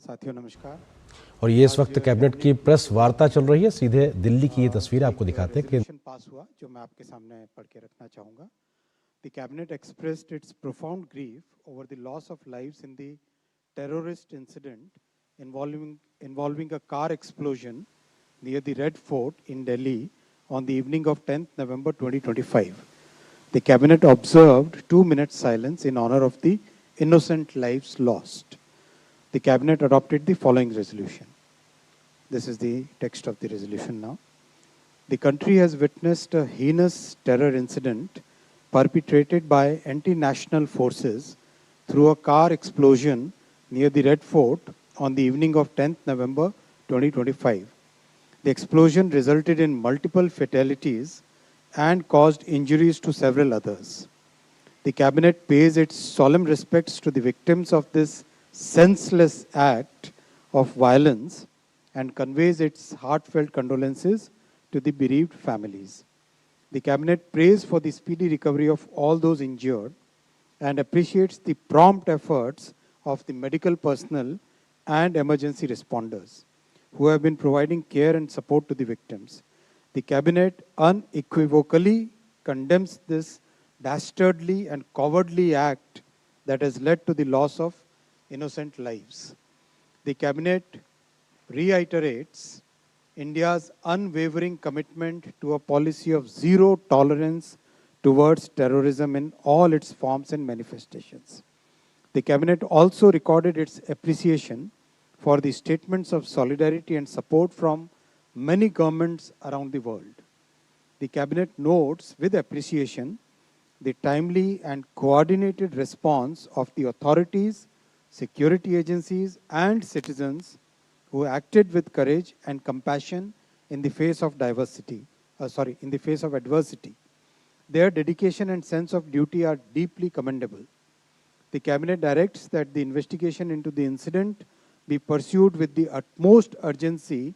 साथियों नमस्कार। और ये इस वक्त कैबिनेट की प्रेस वार्ता चल रही है। सीधे दिल्ली की ये तस्वीर आपको दिखाते हैं कि रेजोल्यूशन पास हुआ जो मैं आपके सामने पढ़ के रखना चाहूँगा। The cabinet expressed its profound grief over the loss of lives in the terrorist incident involving a car explosion near the Red Fort in Delhi on the evening of 10th November 2025. The cabinet observed 2 minute silence in honor of the innocent lives lost. The cabinet adopted the following resolution. This is the text of the resolution now. The country has witnessed a heinous terror incident perpetrated by anti-national forces through a car explosion near the Red Fort on the evening of 10th November 2025. The explosion resulted in multiple fatalities and caused injuries to several others. The cabinet pays its solemn respects to the victims of this senseless act of violence and conveys its heartfelt condolences to the bereaved families. The cabinet prays for the speedy recovery of all those injured and appreciates the prompt efforts of the medical personnel and emergency responders who have been providing care and support to the victims. The cabinet unequivocally condemns this dastardly and cowardly act that has led to the loss of innocent lives. The cabinet reiterates India's unwavering commitment to a policy of zero tolerance towards terrorism in all its forms and manifestations. The cabinet also recorded its appreciation for the statements of solidarity and support from many governments around the world. The cabinet notes with appreciation the timely and coordinated response of the authorities, security agencies, and citizens who acted with courage and compassion in the face of adversity. Their dedication and sense of duty are deeply commendable. The cabinet directs that the investigation into the incident be pursued with the utmost urgency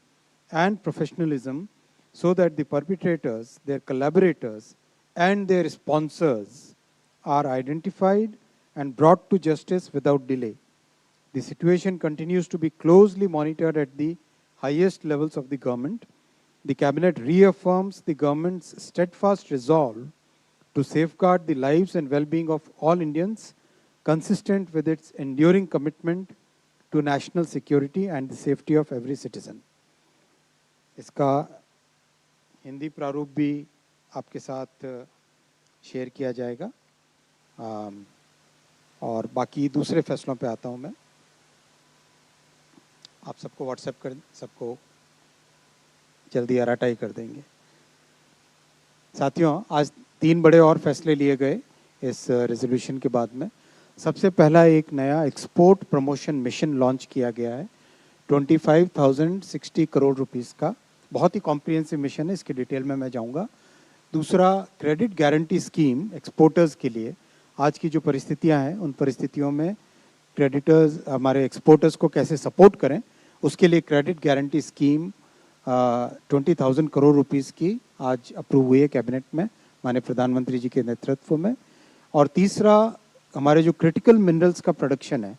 and professionalism so that the perpetrators, their collaborators, and their sponsors are identified and brought to justice without delay. The situation continues to be closely monitored at the highest levels of the government. The cabinet reaffirms the government's steadfast resolve to safeguard the lives and well-being of all Indians, consistent with its enduring commitment to national security and the safety of every citizen. इसका हिंदी प्रारूप भी आपके साथ share किया जाएगा और बाकी दूसरे फैसलों पे आता हूँ मैं। आप सबको व्हाट्सएप कर सबको जल्दी आराटाई कर देंगे। साथियों, आज 3 बड़े और फैसले लिए गए इस रेजोल्यूशन के बाद में। सबसे पहला एक नया एक्सपोर्ट प्रमोशन मिशन लॉन्च किया गया है 25,060 करोड़ रुपीस का। बहुत ही कॉम्प्रिहेंसिव मिशन है, इसके डिटेल में मैं जाऊंगा। दूसरा, क्रेडिट गारंटी स्कीम एक्सपोर्टर्स के लिए। आज की जो परिस्थितियां हैं उन परिस्थितियों में क्रेडिटर्स हमारे एक्सपोर्टर्स को कैसे सपोर्ट करें, उसके लिए credit guarantee scheme 20,000 crore rupees की आज अप्रूव हुई है कैबिनेट में माननीय प्रधानमंत्री जी के नेतृत्व में। और तीसरा, हमारे जो क्रिटिकल मिनरल्स का प्रोडक्शन है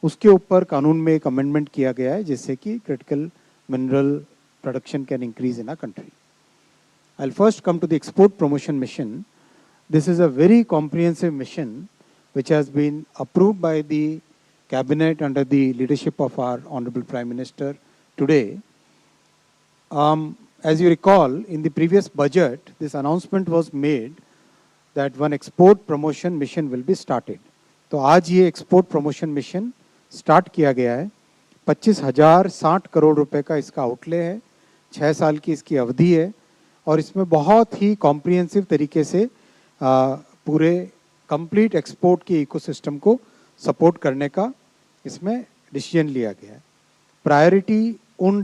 उसके ऊपर कानून में एक अमेंडमेंट किया गया है जिससे कि critical mineral production can increase in our country. I'll first come to the export promotion mission. This is a very comprehensive mission which has been approved by the cabinet under the leadership of our Honorable Prime Minister today. As you recall, in the previous budget, this announcement was made that one export promotion mission will be started. तो आज ये export promotion mission start किया गया है। 25,060 करोड़ रुपए का इसका outlay है, 6 साल की इसकी अवधि है और इसमें बहुत ही कॉम्प्रिहेंसिव तरीके से पूरे कंप्लीट एक्सपोर्ट के इकोसिस्टम को सपोर्ट करने का इसमें डिसीजन लिया गया है। प्रायोरिटी उन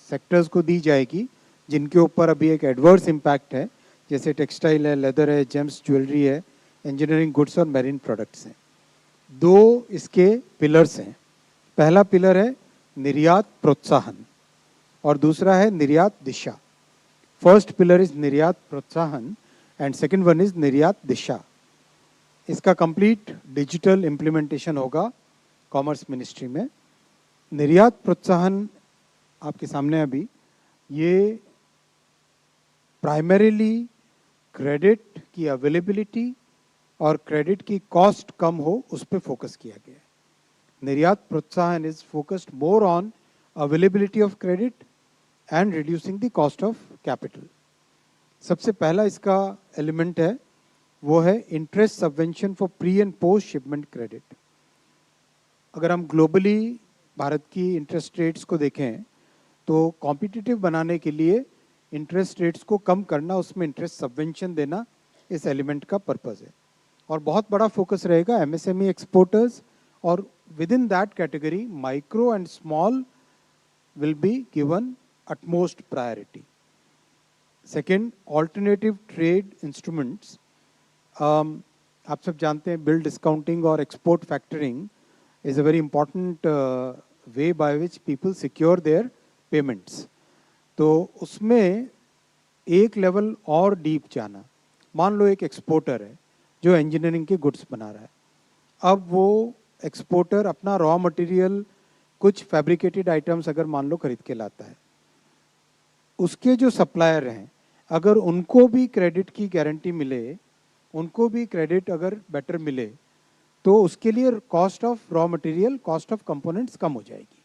सेक्टर्स को दी जाएगी जिनके ऊपर अभी एक एडवर्स इम्पैक्ट है, जैसे टेक्सटाइल है, लेदर है, जेम्स ज्वेलरी है, इंजीनियरिंग गुड्स और मैरीन प्रोडक्ट्स हैं। 2 इसके पिलर्स हैं। पहला पिलर है निर्यात प्रोत्साहन और दूसरा है निर्यात दिशा। फर्स्ट पिलर इज निर्यात प्रोत्साहन एंड सेकंड वन इज निर्यात दिशा। इसका कंप्लीट डिजिटल इम्प्लीमेंटेशन होगा कॉमर्स मिनिस्ट्री में निर्यात प्रोत्साहन आपके सामने अभी ये प्राइमरीली क्रेडिट की अवेलेबिलिटी और क्रेडिट की कॉस्ट कम हो उस पर फोकस किया गया है. निर्यात प्रोत्साहन is focused more on availability of credit and reducing the cost of capital. सबसे पहला इसका एलिमेंट है वो है interest subvention for pre and post shipment credit. अगर हम ग्लोबली भारत की इंटरेस्ट रेट्स को देखें तो कॉम्पिटिटिव बनाने के लिए इंटरेस्ट रेट्स को कम करना, उसमें इंटरेस्ट सबवेंशन देना इस एलिमेंट का पर्पस है. और बहुत बड़ा फोकस रहेगा एमएसएमई एक्सपोर्टर्स, और with in that category micro and small will be given utmost priority. Second, alternative trade instruments. आप सब जानते हैं बिल डिस्काउंटिंग और export factoring is a very important way by which people secure their payments. तो उसमें एक level और deep जाना. मान लो एक एक्सपोर्टर है जो इंजीनियरिंग के गुड्स बना रहा है. अब वो एक्सपोर्टर अपना रॉ मटेरियल कुछ फैब्रिकेटेड आइटम्स अगर मान लो खरीद के लाता है, उसके जो सप्लायर हैं अगर उनको भी क्रेडिट की गारंटी मिले, उनको भी क्रेडिट अगर बेटर मिले, तो उसके लिए cost of raw material, cost of components कम हो जाएगी,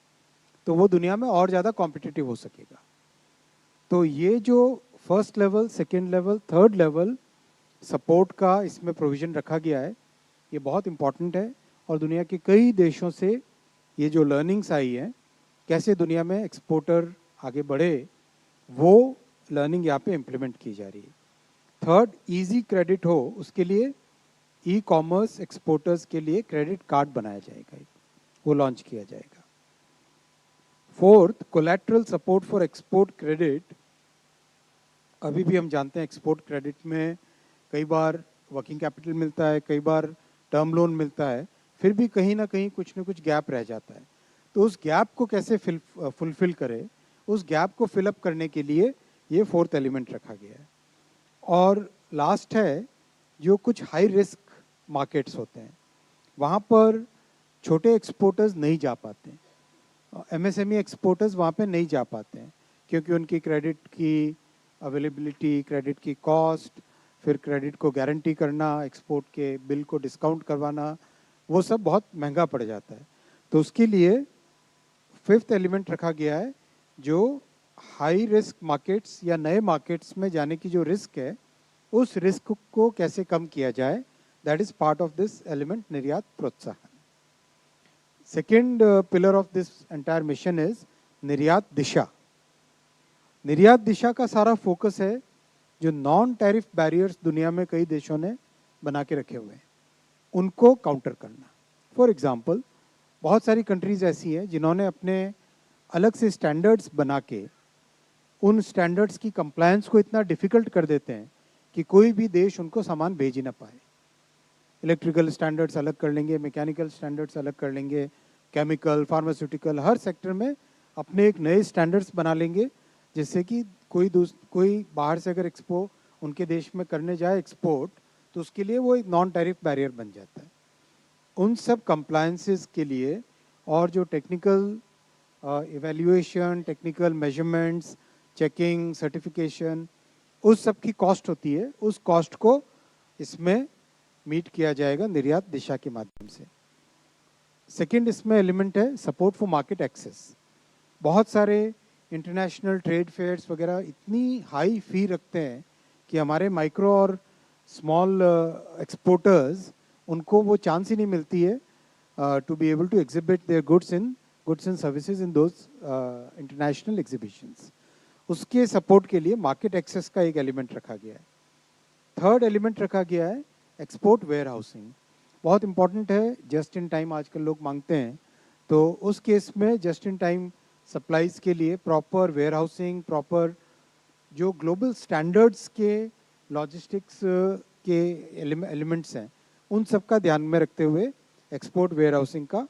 तो वो दुनिया में और ज़्यादा कॉम्पिटिटिव हो सकेगा. तो ये जो first level, second level, third level support का इसमें प्रोविज़न रखा गया है, ये बहुत इम्पॉर्टेंट है. और दुनिया के कई देशों से ये जो लर्निंग्स आई हैं, कैसे दुनिया में एक्सपोर्टर आगे बढ़े, वो लर्निंग यहाँ पे इम्प्लीमेंट की जा रही है. थर्ड, इजी क्रेडिट हो उसके लिए ई कॉमर्स एक्सपोर्टर्स के लिए क्रेडिट कार्ड बनाया जाएगा, वो लॉन्च किया जाएगा. Fourth, collateral support for export credit. अभी भी हम जानते हैं एक्सपोर्ट क्रेडिट में कई बार वर्किंग कैपिटल मिलता है, कई बार टर्म लोन मिलता है, फिर भी कहीं ना कहीं कुछ न कुछ गैप रह जाता है. तो उस गैप को कैसे फुलफिल करे, उस गैप को फिलअप करने के लिए ये फोर्थ एलिमेंट रखा गया है. और लास्ट है जो कुछ हाई रिस्क मार्केट्स होते हैं, वहाँ पर छोटे एक्सपोर्टर्स नहीं जा पाते हैं, एमएसएमई एक्सपोर्टर्स वहाँ पे नहीं जा पाते हैं, क्योंकि उनकी क्रेडिट की अवेलेबिलिटी, क्रेडिट की कॉस्ट, फिर क्रेडिट को गारंटी करना, एक्सपोर्ट के बिल को डिस्काउंट करवाना, वो सब बहुत महंगा पड़ जाता है. तो उसके लिए फिफ्थ एलिमेंट रखा गया है जो हाई रिस्क मार्केट्स या नए मार्केट्स में जाने की जो रिस्क है, उस रिस्क को कैसे कम किया जाए, that is part of this element निर्यात प्रोत्साहन. Second pillar of this entire mission is निर्यात दिशा. निर्यात दिशा का सारा फोकस है जो नॉन टैरिफ बैरियर्स दुनिया में कई देशों ने बना के रखे हुए हैं, उनको काउंटर करना. फॉर एग्जाम्पल, बहुत सारी कंट्रीज ऐसी हैं जिन्होंने अपने अलग से स्टैंडर्ड्स बना के उन स्टैंडर्ड्स की कंप्लायंस को इतना डिफ़िकल्ट कर देते हैं कि कोई भी देश उनको सामान भेज ही ना पाए. इलेक्ट्रिकल स्टैंडर्ड्स अलग कर लेंगे, मैकेनिकल स्टैंडर्ड्स अलग कर लेंगे, केमिकल, फार्मास्यूटिकल, हर सेक्टर में अपने एक नए स्टैंडर्ड्स बना लेंगे, जिससे कि कोई बाहर से अगर उनके देश में करने जाए एक्सपोर्ट, तो उसके लिए वो एक नॉन टैरिफ बैरियर बन जाता है. उन सब कंप्लायंसेस के लिए और जो technical evaluation, technical measurements, checking, certification, उस सब की कॉस्ट होती है, उस कॉस्ट को इसमें मीट किया जाएगा निर्यात दिशा के माध्यम से. सेकंड इसमें एलिमेंट है सपोर्ट फॉर मार्केट एक्सेस. बहुत सारे इंटरनेशनल ट्रेड फेयर्स वगैरह इतनी हाई फी रखते हैं कि हमारे माइक्रो और स्मॉल एक्सपोर्टर्स, उनको वो चांस ही नहीं मिलती है to be able to exhibit their goods and services in those international exhibitions. उसके सपोर्ट के लिए मार्केट एक्सेस का एक एलिमेंट रखा गया है. थर्ड एलिमेंट रखा गया है एक्सपोर्ट वेयर हाउसिंग. बहुत इंपॉर्टेंट है, जस्ट इन टाइम आजकल लोग मांगते हैं, तो उस केस में जस्ट इन टाइम सप्लाईज के लिए प्रॉपर वेयर हाउसिंग, प्रॉपर जो ग्लोबल स्टैंडर्ड्स के लॉजिस्टिक्स के एलिमेंट्स हैं, उन सब का ध्यान में रखते हुए एक्सपोर्ट वेयर हाउसिंग का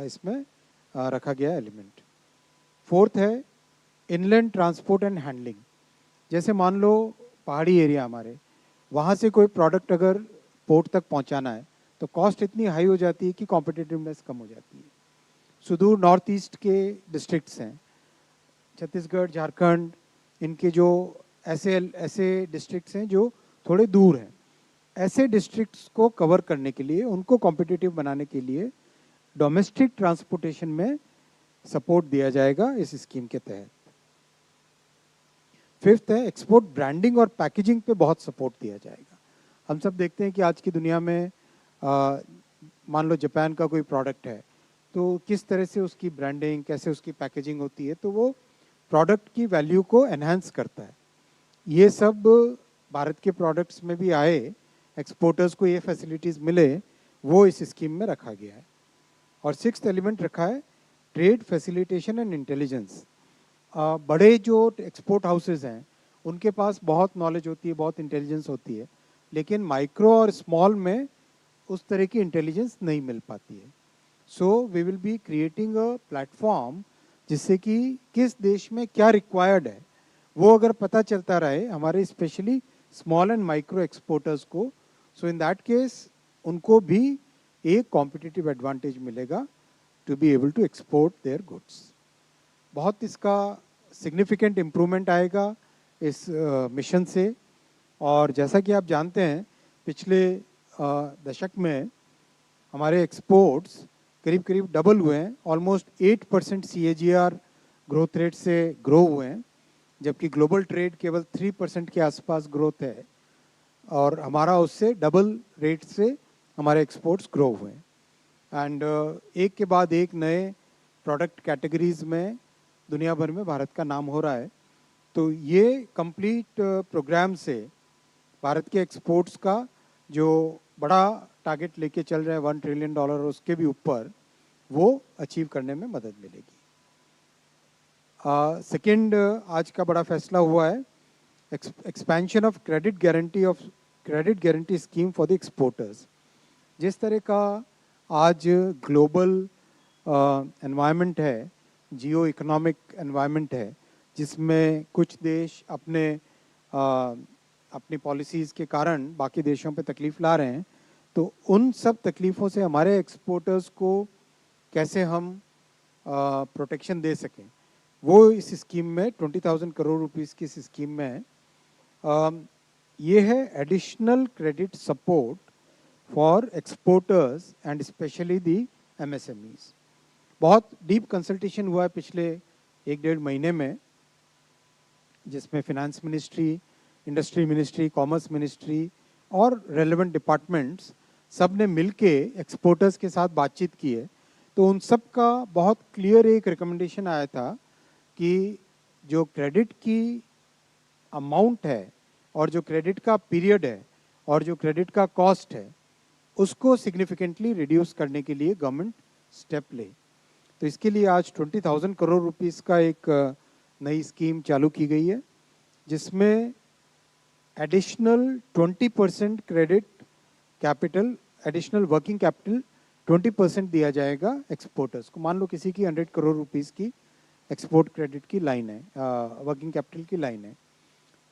इसमें रखा गया एलिमेंट. फोर्थ है इनलैंड ट्रांसपोर्ट एंड हैंडलिंग. जैसे मान लो पहाड़ी एरिया हमारे, वहाँ से कोई प्रोडक्ट अगर पोर्ट तक पहुँचाना है तो कॉस्ट इतनी हाई हो जाती है कि कॉम्पिटिटिवनेस कम हो जाती है. सुदूर नॉर्थ ईस्ट के डिस्ट्रिक्ट्स हैं, छत्तीसगढ़, झारखंड, इनके जो ऐसे डिस्ट्रिक्ट्स हैं जो थोड़े दूर हैं, ऐसे डिस्ट्रिक्ट्स को कवर करने के लिए, उनको कॉम्पिटिटिव बनाने के लिए डोमेस्टिक ट्रांसपोर्टेशन में सपोर्ट दिया जाएगा इस स्कीम के तहत। फिफ्थ है, एक्सपोर्ट ब्रांडिंग और पैकेजिंग पे बहुत सपोर्ट दिया जाएगा। हम सब देखते हैं कि आज की दुनिया में मान लो जापान का कोई प्रोडक्ट है, तो किस तरह से उसकी ब्रांडिंग, कैसे उसकी पैकेजिंग होती है, तो वो प्रोडक्ट की वैल्यू को एनहांस करता है। ये सब भारत के प्रोडक्ट्स में भी आए, एक्सपोर्टर्स को ये फैसिलिटीज़ मिले, वो इस स्कीम में रखा गया है। और सिक्स्थ एलिमेंट रखा है ट्रेड फैसिलिटेशन एंड इंटेलिजेंस। बड़े जो एक्सपोर्ट हाउसेज हैं उनके पास बहुत नॉलेज होती है, बहुत इंटेलिजेंस होती है, लेकिन माइक्रो और स्मॉल में उस तरह की इंटेलिजेंस नहीं मिल पाती है। So we will be creating a platform जिससे कि किस देश में क्या रिक्वायर्ड है वो अगर पता चलता रहे हमारे specially small and micro exporters को, सो इन दैट केस उनको भी एक कॉम्पिटिटिव एडवांटेज मिलेगा to be able to export their goods. बहुत इसका सिग्निफिकेंट इम्प्रूवमेंट आएगा इस मिशन से। और जैसा कि आप जानते हैं पिछले दशक में हमारे एक्सपोर्ट्स करीब करीब डबल हुए हैं, ऑलमोस्ट 8% CAGR ग्रोथ रेट से ग्रो हुए हैं, जबकि ग्लोबल ट्रेड केवल 3% के आसपास ग्रोथ है, और हमारा उससे डबल रेट से हमारे एक्सपोर्ट्स ग्रो हुए हैं। एंड एक के बाद एक नए प्रोडक्ट कैटेगरीज में दुनिया भर में भारत का नाम हो रहा है। तो ये कंप्लीट प्रोग्राम से भारत के एक्सपोर्ट्स का जो बड़ा टारगेट लेके चल रहे हैं $1 ट्रिलियन और उसके भी ऊपर, वो अचीव करने में मदद मिलेगी। सेकंड आज का बड़ा फैसला हुआ है expansion of credit guarantee scheme for the exporters. जिस तरह का आज ग्लोबल एनवायरनमेंट है, जियो इकोनॉमिक एनवायरनमेंट है, जिसमें कुछ देश अपनी पॉलिसीज़ के कारण बाकी देशों पे तकलीफ ला रहे हैं, तो उन सब तकलीफ़ों से हमारे एक्सपोर्टर्स को कैसे हम प्रोटेक्शन दे सकें, वो इस स्कीम में 20,000 करोड़ रुपीस की इस स्कीम में है। ये है additional credit support for exporters and specially the MSMEs। बहुत डीप कंसल्टेशन हुआ है पिछले 1-1.5 महीने में, जिसमें finance ministry, industry ministry, commerce ministry और रेलेवेंट डिपार्टमेंट्स सब ने मिलके एक्सपोर्टर्स के साथ बातचीत की है। तो उन सब का बहुत क्लियर एक रिकमेंडेशन आया था कि जो क्रेडिट की अमाउंट है और जो क्रेडिट का पीरियड है और जो क्रेडिट का कॉस्ट है, उसको सिग्निफिकेंटली रिड्यूस करने के लिए गवर्नमेंट स्टेप ले। तो इसके लिए आज 20,000 करोड़ रुपीस का एक नई स्कीम चालू की गई है, जिसमें additional 20% credit capital, additional working capital 20% दिया जाएगा एक्सपोर्टर्स को। मान लो किसी की 100 करोड़ रुपीस की एक्सपोर्ट क्रेडिट की लाइन है, वर्किंग कैपिटल की लाइन है,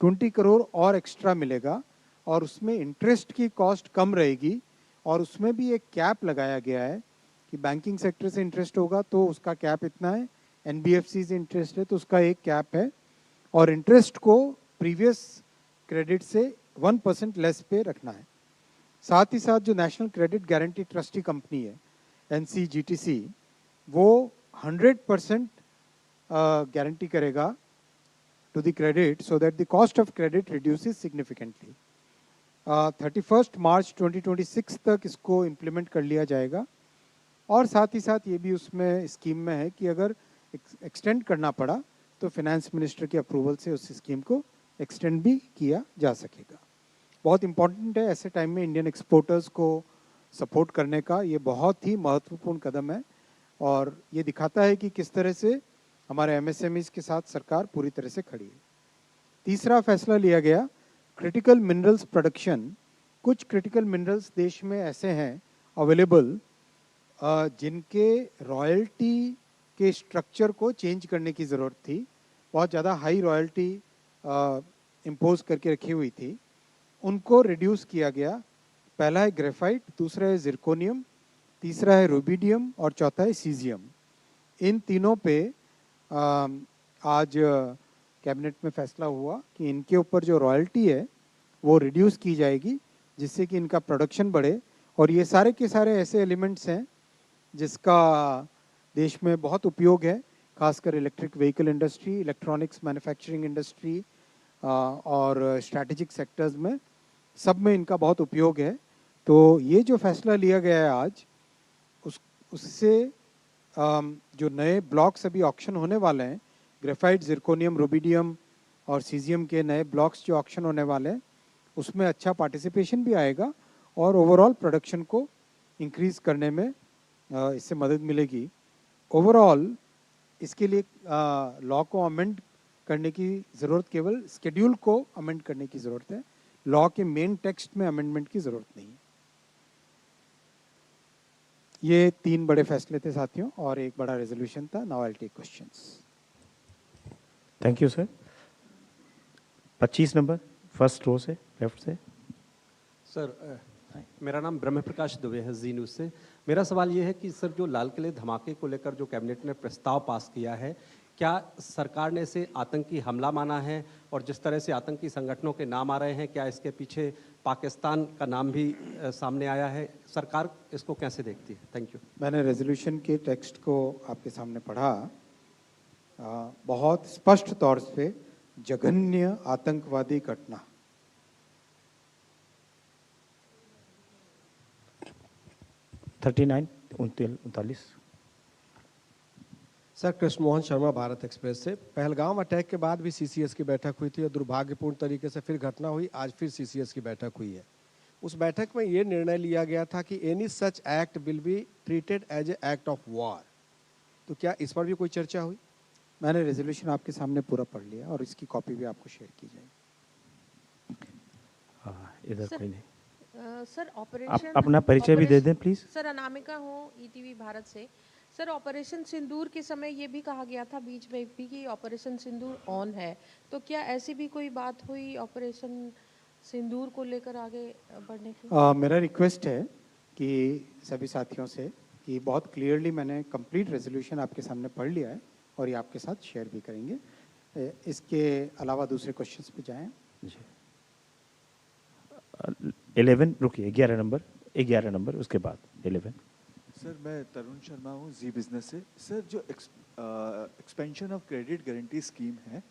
20 करोड़ और एक्स्ट्रा मिलेगा, और उसमें इंटरेस्ट की कॉस्ट कम रहेगी, और उसमें भी एक कैप लगाया गया है कि बैंकिंग सेक्टर से इंटरेस्ट होगा तो उसका कैप इतना है, NBFC से इंटरेस्ट है तो उसका एक कैप है, और इंटरेस्ट को प्रीवियस क्रेडिट से 1% लेस पे रखना है। साथ ही साथ जो national credit guarantee trustee company है NCGTC, वो 100% गारंटी करेगा to the credit, so that the cost of credit reduces significantly. 31 March 2026 तक इसको इम्प्लीमेंट कर लिया जाएगा। और साथ ही साथ ये भी उसमें स्कीम में है कि अगर एक्सटेंड करना पड़ा तो फिनेंस मिनिस्टर के अप्रूवल से उस स्कीम को एक्सटेंड भी किया जा सकेगा। बहुत इम्पॉर्टेंट है ऐसे टाइम में इंडियन एक्सपोर्टर्स को सपोर्ट करने का, ये बहुत ही महत्वपूर्ण कदम है, और ये दिखाता है कि किस तरह से हमारे MSMEs के साथ सरकार पूरी तरह से खड़ी है। तीसरा फैसला लिया गया क्रिटिकल मिनरल्स प्रोडक्शन। कुछ क्रिटिकल मिनरल्स देश में ऐसे हैं अवेलेबल जिनके रॉयल्टी के स्ट्रक्चर को चेंज करने की ज़रूरत थी, बहुत ज़्यादा हाई रॉयल्टी इम्पोज करके रखी हुई थी, उनको रिड्यूस किया गया। पहला है ग्रेफाइट, दूसरा है जिरकोनियम, तीसरा है रूबिडियम और चौथा है सीजियम। इन तीनों पे आज कैबिनेट में फैसला हुआ कि इनके ऊपर जो रॉयल्टी है वो रिड्यूस की जाएगी, जिससे कि इनका प्रोडक्शन बढ़े। और ये सारे के सारे ऐसे एलिमेंट्स हैं जिसका देश में बहुत उपयोग है, खासकर electric vehicle industry, electronics manufacturing industry और स्ट्रैटेजिक सेक्टर्स में, सब में इनका बहुत उपयोग है। तो ये जो फैसला लिया गया है आज, उससे जो नए ब्लॉक्स अभी ऑक्शन होने वाले हैं, ग्रेफाइट, जिरकोनियम, रुबिडियम और सीजियम के नए ब्लॉक्स जो ऑक्शन होने वाले हैं, उसमें अच्छा पार्टिसिपेशन भी आएगा और ओवरऑल प्रोडक्शन को इंक्रीज करने में इससे मदद मिलेगी। ओवरऑल इसके लिए लॉ को अमेंड करने की ज़रूरत, केवल स्केड्यूल को अमेंड करने की ज़रूरत है, लॉ के मेन टेक्स्ट में अमेंडमेंट की ज़रूरत नहीं है। ये 3 बड़े फैसले थे साथियों और एक बड़ा रेजोल्यूशन था। Now I will take questions. Thank you sir. 25 number, first row से, लेफ्ट से। सर मेरा नाम ब्रह्म प्रकाश दुबे है, जी न्यूज़ से। मेरा सवाल ये है कि सर जो लाल किले धमाके को लेकर जो कैबिनेट ने प्रस्ताव पास किया है, क्या सरकार ने इसे आतंकी हमला माना है? और जिस तरह से आतंकी संगठनों के नाम आ रहे हैं, क्या इसके पीछे पाकिस्तान का नाम भी सामने आया है? सरकार इसको कैसे देखती है? Thank you. मैंने रेजोल्यूशन के टेक्स्ट को आपके सामने पढ़ा। बहुत स्पष्ट तौर से जघन्य आतंकवादी घटना। उनतालीस। सर कृष्ण मोहन शर्मा, भारत एक्सप्रेस से। पहलगाम अटैक के बाद भी सीसीएस की बैठक हुई थी और दुर्भाग्यपूर्ण तरीके से फिर घटना हुई, आज फिर सीसीएस की बैठक हुई है। उस बैठक में ये निर्णय लिया गया था कि any such act will be treated as a act of war. तो क्या इस पर भी कोई चर्चा हुई? मैंने रेजोल्यूशन आपके सामने पूरा पढ़ लिया और इसकी कॉपी भी आपको शेयर की जाएगी। इधर कोई नहीं। सर आप ऑपरेशन, अपना परिचय भी दे दें प्लीज। सर अनामिका हूँ, ईटीवी भारत से। सर ऑपरेशन सिंदूर के समय ये भी कहा गया था बीच में भी कि ऑपरेशन सिंदूर ऑन है, तो क्या ऐसी भी कोई बात हुई ऑपरेशन सिंदूर को लेकर आगे बढ़ने की? मेरा रिक्वेस्ट है कि सभी साथियों से कि बहुत क्लियरली मैंने कंप्लीट रेजोल्यूशन आपके सामने पढ़ लिया है और ये आपके साथ शेयर भी करेंगे। इसके अलावा दूसरे क्वेश्चंस पे जाएं। 11 रुकिए, 11 नंबर उसके बाद 11। सर मैं तरुण शर्मा हूँ, जी बिजनेस से। सर जो expansion of credit guarantee scheme है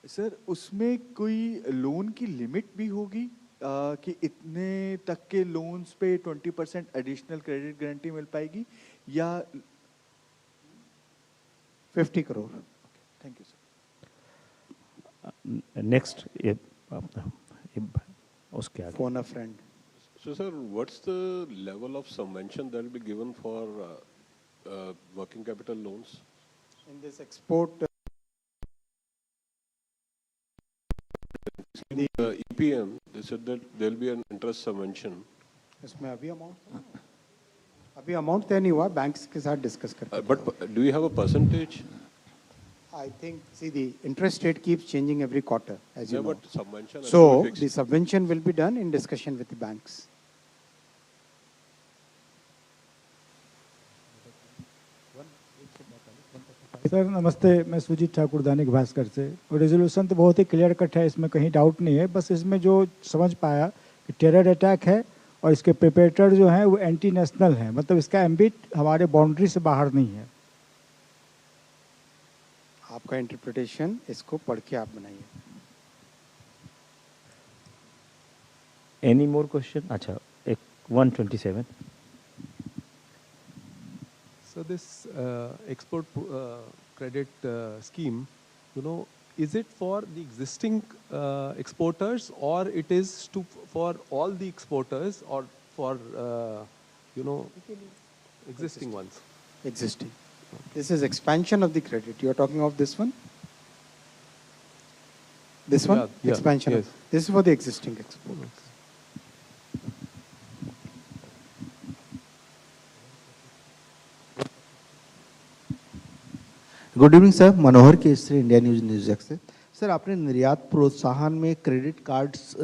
सर, उसमें कोई लोन की लिमिट भी होगी कि इतने तक के लोन्स पे 20% एडिशनल क्रेडिट गारंटी मिल पाएगी या 50 crore? Thank you sir. Next उसके आगे। Phone a friend. So, sir, what's the level of subvention that will be given for working capital loans? In this export In the EPM, they said that there will be an interest subvention. इसमें अभी amount तय नहीं हुआ, banks के साथ discuss करके। But do you have a percentage? I think, see, the interest rate keeps changing every quarter, as you Yeah, know. but subvention has to So be fixed. the subvention will be done in discussion with the banks. Sir नमस्ते, मैं सुजीत ठाकुर, दैनिक भास्कर से। Resolution तो बहुत ही clear cut है, इसमें कहीं doubt नहीं है। बस इसमें जो समझ पाया कि टेरर अटैक है और इसके परपेट्रेटर जो हैं वो एंटी नेशनल हैं, मतलब इसका एम्बिट हमारे बाउंड्री से बाहर नहीं है। आपका इंटरप्रिटेशन इसको पढ़ के आप बनाइए। Any more question? अच्छा, एक 127। So this export credit scheme, you know, is it for the existing exporters or it is for all the exporters or for you know, existing ones? Existing. This is expansion of the credit. You are talking of this one? This one? Yeah, Expansion. yes. This is for the existing exporters. Good evening sir, Manohar Kesari, India news x से। Sir आपने निर्यात प्रोत्साहन में credit cards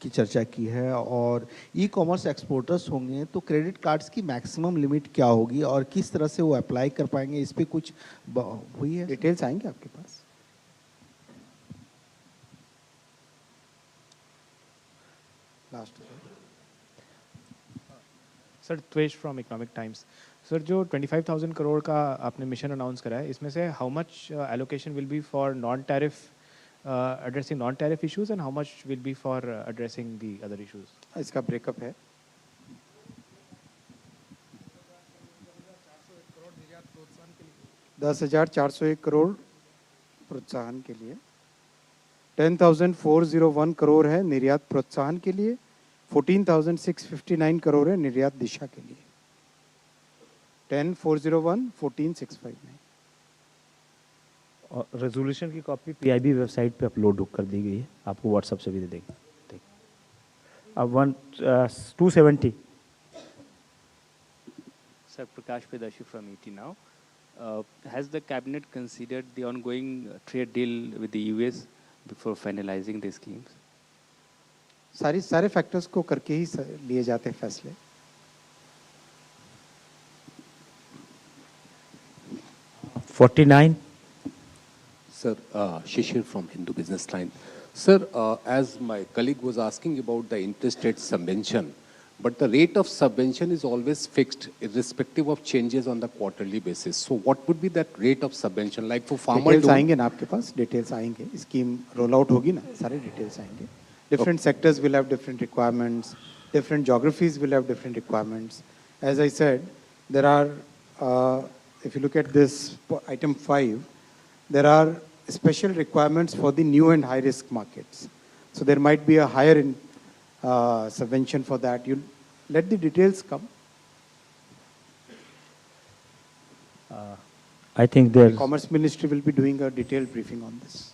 की चर्चा की है, और ई कॉमर्स एक्सपोर्टर्स होंगे तो क्रेडिट कार्ड्स की मैक्सिमम लिमिट क्या होगी और किस तरह से वो अप्लाई कर पाएंगे, इस पे कुछ हुई है? डिटेल्स आएंगे आपके पास। Last sir Tvesh from Economic Times. Sir जो 25,000 करोड़ का आपने मिशन अनाउंस करा है, इसमें से how much allocation will be for non tariff addressing non tariff issues and how much will be for addressing the other issues? इसका ब्रेकअप है। 10,401 करोड़ प्रोत्साहन के लिए, 10,401 करोड़ है निर्यात प्रोत्साहन के लिए, 14,659 करोड़ है निर्यात दिशा के लिए। 10,401, 14,659। और रेजोल्यूशन की कॉपी पीआईबी वेबसाइट पे अपलोड कर दी गई है, आपको व्हाट्सएप से भी दे देंगे। अब 270। Sir, Prakash Pedashi from ET Now. Has the cabinet considered the ongoing trade deal with the US before finalizing the schemes? सारे फैक्टर्स को करके ही लिए जाते हैं फैसले। Sir, Shishir from Hindu Business Line. Sir, as my colleague was asking about the interest rate subvention, but the rate of subvention is always fixed irrespective of changes on the quarterly basis. So what would be that rate of subvention like for farmer? Details आएंगे ना आपके पास, details आएंगे, scheme roll out होगी ना, सारे details आएंगे। Different sectors will have different requirements, different geographies will have different requirements. As I said, there are, if you look at this item 5, there are special requirements for the new and high risk markets. So there might be a higher subvention for that. You let the details come. I think the Commerce Ministry will be doing a detailed briefing on this.